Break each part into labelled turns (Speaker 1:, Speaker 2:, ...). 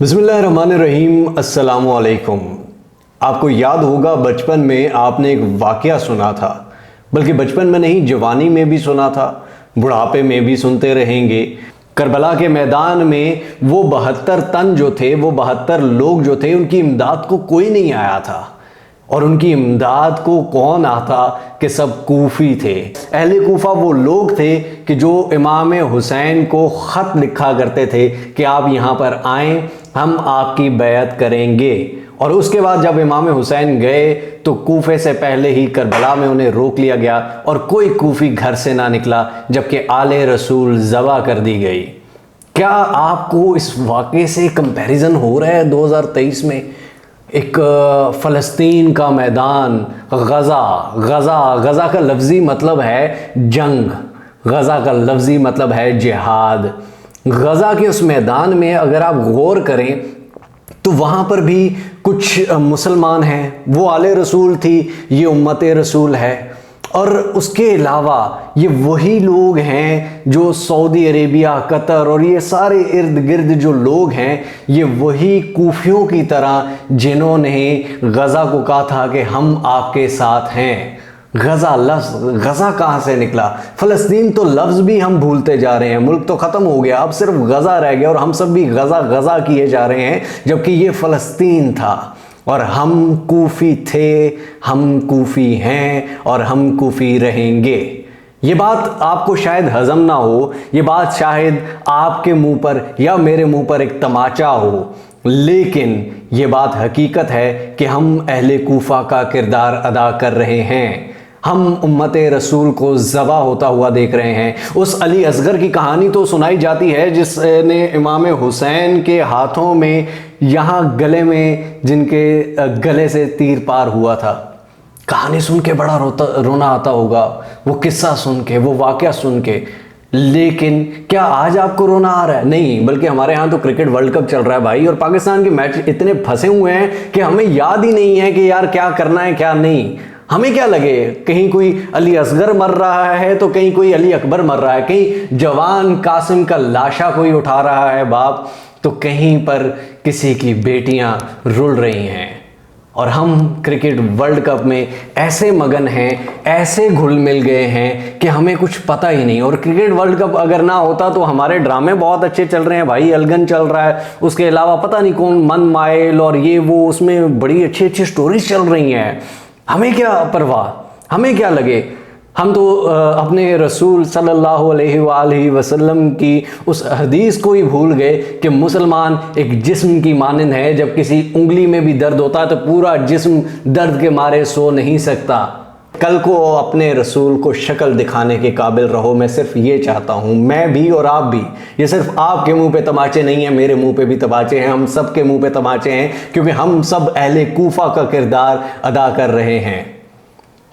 Speaker 1: बिस्मिल्लाहिर्रहमानिर्रहीम। अस्सलामुअलैकुम। आपको याद होगा बचपन में आपने एक वाक़या सुना था, बल्कि बचपन में नहीं जवानी में भी सुना था, बुढ़ापे में भी सुनते रहेंगे। करबला के मैदान में वो 72 तन जो थे, वो 72 लोग जो थे, उनकी इमदाद को कोई नहीं आया था। और उनकी इमदाद को कौन आता कि सब कूफी थे। अहले कूफा वो लोग थे कि जो इमाम हुसैन को ख़त लिखा करते थे कि आप यहाँ पर आएँ, हम आपकी बैत करेंगे। और उसके बाद जब इमाम हुसैन गए तो कूफे से पहले ही करबला में उन्हें रोक लिया गया और कोई कूफी घर से ना निकला, जबकि आले रसूल ज़बा कर दी गई। क्या आपको इस वाक़े से कंपैरिजन हो रहा है 2023 में? एक फ़लस्तीन का मैदान, गज़ा का लफ्ज़ी मतलब है जंग, गज़ा का लफ्ज़ी मतलब है जिहाद। गज़ा के उस मैदान में अगर आप गौर करें तो वहाँ पर भी कुछ मुसलमान हैं, वो आले रसूल थी, ये उम्मत रसूल है। और उसके अलावा ये वही लोग हैं जो सऊदी अरेबिया, कतर और ये सारे इर्द गिर्द जो लोग हैं, ये वही कूफियों की तरह जिन्होंने गज़ा को कहा था कि हम आपके साथ हैं। गज़ा लफ्ज़, गज़ा कहाँ से निकला? फ़लस्तीन तो लफ्ज़ भी हम भूलते जा रहे हैं, मुल्क तो ख़त्म हो गया, अब सिर्फ गज़ा रह गया और हम सब भी गज़ा किए जा रहे हैं, जबकि ये फ़लस्तीन था। और हम कूफी थे, हम कूफी हैं और हम कूफी रहेंगे। ये बात आपको शायद हज़म ना हो, ये बात शायद आपके मुंह पर या मेरे मुंह पर एक तमाचा हो, लेकिन ये बात हकीकत है कि हम अहले कूफा का किरदार अदा कर रहे हैं। हम उम्मत रसूल को ज़बा होता हुआ देख रहे हैं। उस अली असगर की कहानी तो सुनाई जाती है जिसने इमाम हुसैन के हाथों में, यहाँ गले में, जिनके गले से तीर पार हुआ था। कहानी सुन के बड़ा रोना आता होगा, वो किस्सा सुन के, वो वाक़या सुन के। लेकिन क्या आज आपको रोना आ रहा है? नहीं, बल्कि हमारे यहाँ तो क्रिकेट वर्ल्ड कप चल रहा है भाई, और पाकिस्तान के मैच इतने फंसे हुए हैं कि हमें याद ही नहीं है कि यार क्या करना है क्या नहीं। हमें क्या लगे, कहीं कोई अली असगर मर रहा है तो कहीं कोई अली अकबर मर रहा है, कहीं जवान कासिम का लाशा कोई उठा रहा है बाप, तो कहीं पर किसी की बेटियां रुल रही हैं। और हम क्रिकेट वर्ल्ड कप में ऐसे मगन हैं, ऐसे घुल मिल गए हैं कि हमें कुछ पता ही नहीं। और क्रिकेट वर्ल्ड कप अगर ना होता तो हमारे ड्रामे बहुत अच्छे चल रहे हैं भाई, अलगन चल रहा है, उसके अलावा पता नहीं कौन मन माइल और ये वो, उसमें बड़ी अच्छी अच्छी स्टोरीज चल रही हैं। हमें क्या परवाह, हमें क्या लगे। हम तो अपने रसूल सल्लल्लाहु अलैहि वसल्लम की उस हदीस को ही भूल गए कि मुसलमान एक जिस्म की मानंद है, जब किसी उंगली में भी दर्द होता है तो पूरा जिस्म दर्द के मारे सो नहीं सकता। कल को अपने रसूल को शक्ल दिखाने के काबिल रहो, मैं सिर्फ ये चाहता हूँ, मैं भी और आप भी। ये सिर्फ आपके मुंह पे तमाचे नहीं है, मेरे मुंह पे भी तमाचे हैं, हम सब के मुंह पे तमाचे हैं, क्योंकि हम सब अहले कूफा का किरदार अदा कर रहे हैं।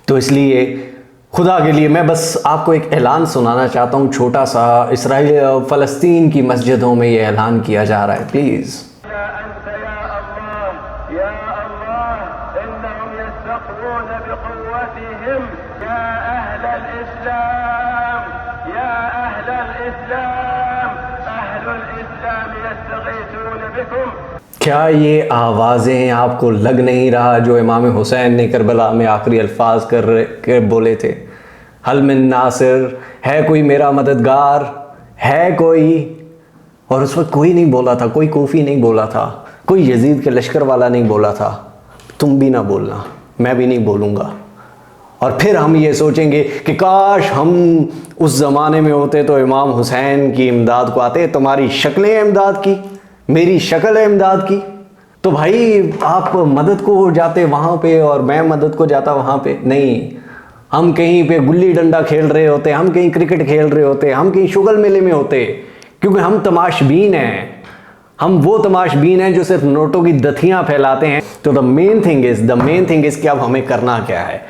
Speaker 1: तो इसलिए खुदा के लिए मैं बस आपको एक ऐलान सुनाना चाहता हूँ, छोटा सा। इसराइल फ़लस्तीन की मस्जिदों में ये ऐलान किया जा रहा है, प्लीज़। क्या ये आवाज़ें आपको लग नहीं रहा जो इमाम हुसैन ने करबला में आखिरी अल्फाज कर बोले थे? हल मिन नासिर, है कोई मेरा मददगार, है कोई? और उस वक्त कोई नहीं बोला था, कोई कूफी नहीं बोला था, कोई यजीद के लश्कर वाला नहीं बोला था। तुम भी ना बोलना, मैं भी नहीं बोलूँगा। और फिर हम ये सोचेंगे कि काश हम उस ज़माने में होते तो इमाम हुसैन की इमदाद को आते। तुम्हारी शक्लें इमदाद की, मेरी शक्ल है इमदाद की, तो भाई आप मदद को जाते वहाँ पे और मैं मदद को जाता वहाँ पे। नहीं, हम कहीं पे गुल्ली डंडा खेल रहे होते, हम कहीं क्रिकेट खेल रहे होते, हम कहीं शुगल मेले में होते, क्योंकि हम तमाशबीन हैं। हम वो तमाशबीन हैं जो सिर्फ नोटों की दथियाँ फैलाते हैं। तो द मेन थिंग इज़ कि अब हमें करना क्या है।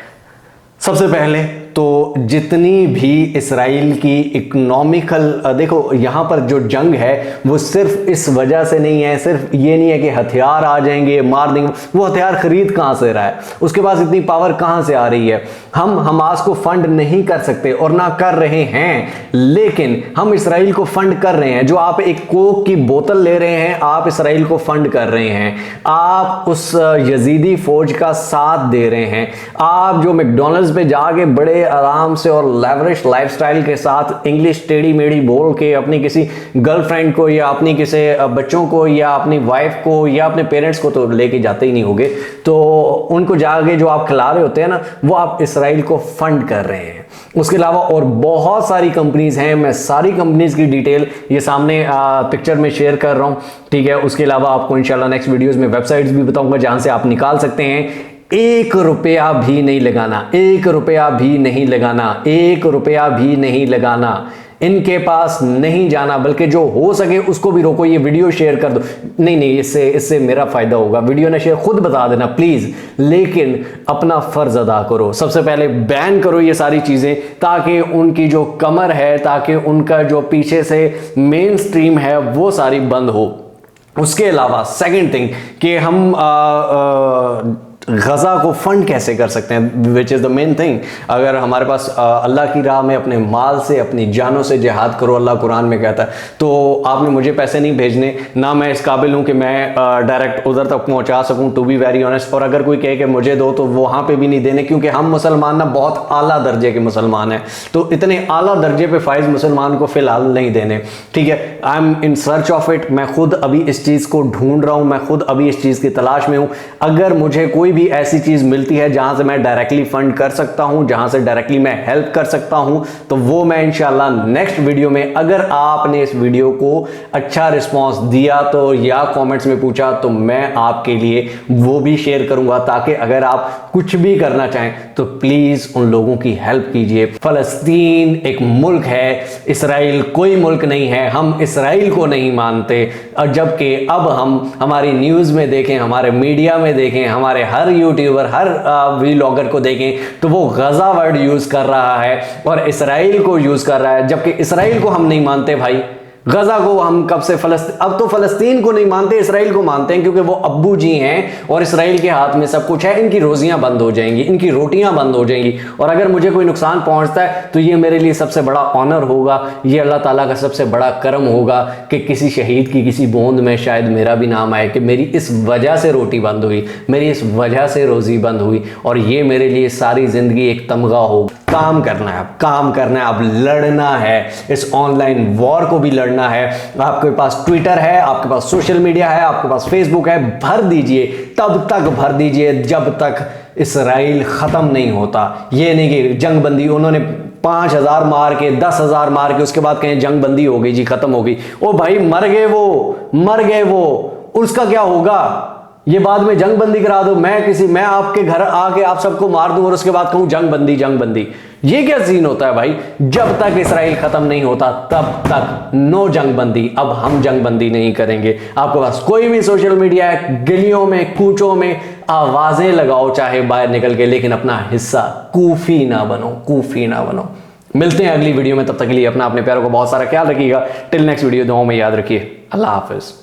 Speaker 1: सबसे पहले तो जितनी भी इसराइल की इकोनॉमिकल, देखो यहाँ पर जो जंग है वो सिर्फ इस वजह से नहीं है, सिर्फ ये नहीं है कि हथियार आ जाएंगे मार देंगे, वो हथियार खरीद कहाँ से रहा है, उसके पास इतनी पावर कहाँ से आ रही है। हम हमास को फंड नहीं कर सकते और ना कर रहे हैं, लेकिन हम इसराइल को फंड कर रहे हैं। जो आप एक कोक की बोतल ले रहे हैं, आप इसराइल को फंड कर रहे हैं, आप उस यजीदी फौज का साथ दे रहे हैं। आप जो मैकडॉनल्ड्स पे जाके बड़े आराम से और लेवरिश लाइफस्टाइल के साथ इंग्लिश टेढ़ी मेढ़ी बोल के अपनी किसी गर्लफ्रेंड को या अपनी किसी बच्चों को या अपनी वाइफ को या अपने पेरेंट्स को तो लेके जाते ही नहीं होगे, तो उनको जाके जो आप खिला रहे होते हैं ना, वो आप इसराइल को फंड कर रहे हैं। उसके अलावा और बहुत सारी कंपनीज हैं, मैं सारी कंपनीज की डिटेल ये सामने पिक्चर में शेयर कर रहा हूं, ठीक है। उसके अलावा आपको इंशाल्लाह नेक्स्ट वीडियोस में वेबसाइट्स भी बताऊंगा जहां से आप निकाल सकते हैं। 1 रुपया भी नहीं लगाना, 1 रुपया भी नहीं लगाना, 1 रुपया भी नहीं लगाना, इनके पास नहीं जाना, बल्कि जो हो सके उसको भी रोको। ये वीडियो शेयर कर दो, नहीं इससे मेरा फायदा होगा, वीडियो ना शेयर खुद बता देना प्लीज, लेकिन अपना फर्ज अदा करो। सबसे पहले बैन करो ये सारी चीजें, ताकि उनकी जो कमर है, ताकि उनका जो पीछे से मेन स्ट्रीम है वो सारी बंद हो। उसके अलावा सेकंड थिंग कि हम गजा को फंड कैसे कर सकते हैं, which is the main thing. अगर हमारे पास अल्लाह की राह में अपने माल से अपनी जानों से जिहाद करो, अल्लाह कुरान में कहता है, तो आपने मुझे पैसे नहीं भेजने, ना मैं इस काबिल हूँ कि मैं डायरेक्ट उधर तक पहुँचा सकूँ, टू बी वेरी ऑनेस्ट। और अगर कोई कहे कि मुझे दो, तो वहाँ पे भी नहीं देने, क्योंकि हम मुसलमान ना बहुत आला दर्जे के मुसलमान हैं, तो इतने आला दर्जे पे फाइज मुसलमान को फिलहाल नहीं देने, ठीक है। I am in search of it, मैं खुद अभी इस चीज़ को ढूंढ रहा हूँ, मैं खुद अभी इस चीज़ की तलाश में हूँ। अगर मुझे कोई भी ऐसी चीज मिलती है जहां से मैं डायरेक्टली फंड कर सकता हूं, जहां से डायरेक्टली मैं हेल्प कर सकता हूं, तो वो मैं इंशाल्लाह नेक्स्ट वीडियो में, अगर आपने इस वीडियो को अच्छा रिस्पांस दिया तो या कमेंट्स में पूछा, तो मैं आपके लिए वो भी शेयर करूंगा, ताकि अगर आप कुछ भी करना चाहें तो प्लीज उन लोगों की हेल्प कीजिए। फलस्तीन एक मुल्क है, इसराइल कोई मुल्क नहीं है, हम इसराइल को नहीं मानते। और जबकि अब हम हमारी न्यूज में देखें, हमारे मीडिया में देखें, हमारे हर यूट्यूबर, हर व्लॉगर को देखें, तो वो गजा वर्ड यूज कर रहा है और इसराइल को यूज कर रहा है, जबकि इसराइल को हम नहीं मानते भाई। गजा को हम कब से अब तो फलस्तीन को नहीं मानते, इसराइल को मानते हैं, क्योंकि वो अब्बू जी हैं और इसराइल के हाथ में सब कुछ है। इनकी रोजियां बंद हो जाएंगी, इनकी रोटियां बंद हो जाएंगी, और अगर मुझे कोई नुकसान पहुंचता है तो ये मेरे लिए सबसे बड़ा ऑनर होगा, ये अल्लाह ताला का सबसे बड़ा करम होगा कि किसी शहीद की किसी बूंद में शायद मेरा भी नाम आए कि मेरी इस वजह से रोटी बंद हुई, मेरी इस वजह से रोजी बंद हुई, और ये मेरे लिए सारी जिंदगी एक तमगा हो। काम करना है, अब काम करना है, अब लड़ना है, इस ऑनलाइन वॉर को भी लड़ना है। आपके पास ट्विटर है, आपके पास सोशल मीडिया है, आपके पास फेसबुक है, भर दीजिए, तब तक भर दीजिए जब तक इसराइल खत्म नहीं होता। ये नहीं कि जंग बंदी, उन्होंने 5000 मार के 10,000 मार के उसके बाद कहें जंग बंदी हो गई जी, खत्म हो गई। ओ भाई मर गए वो, उसका क्या होगा? ये बाद में जंग बंदी करा दो, मैं आपके घर आके आप सबको मार दूं और उसके बाद कहूं जंग बंदी। ये क्या सीन होता है भाई? जब तक इसराइल खत्म नहीं होता तब तक नो जंग बंदी। अब हम जंग बंदी नहीं करेंगे। आपके पास कोई भी सोशल मीडिया है, गलियों में कूचों में आवाजें लगाओ चाहे बाहर निकल के, लेकिन अपना हिस्सा कूफी ना बनो। मिलते हैं अगली वीडियो में, तब तक के लिए अपने प्यारों को बहुत सारा ख्याल रखिएगा। टिल नेक्स्ट वीडियो, दुआओं में याद रखिए। अल्लाह हाफिज।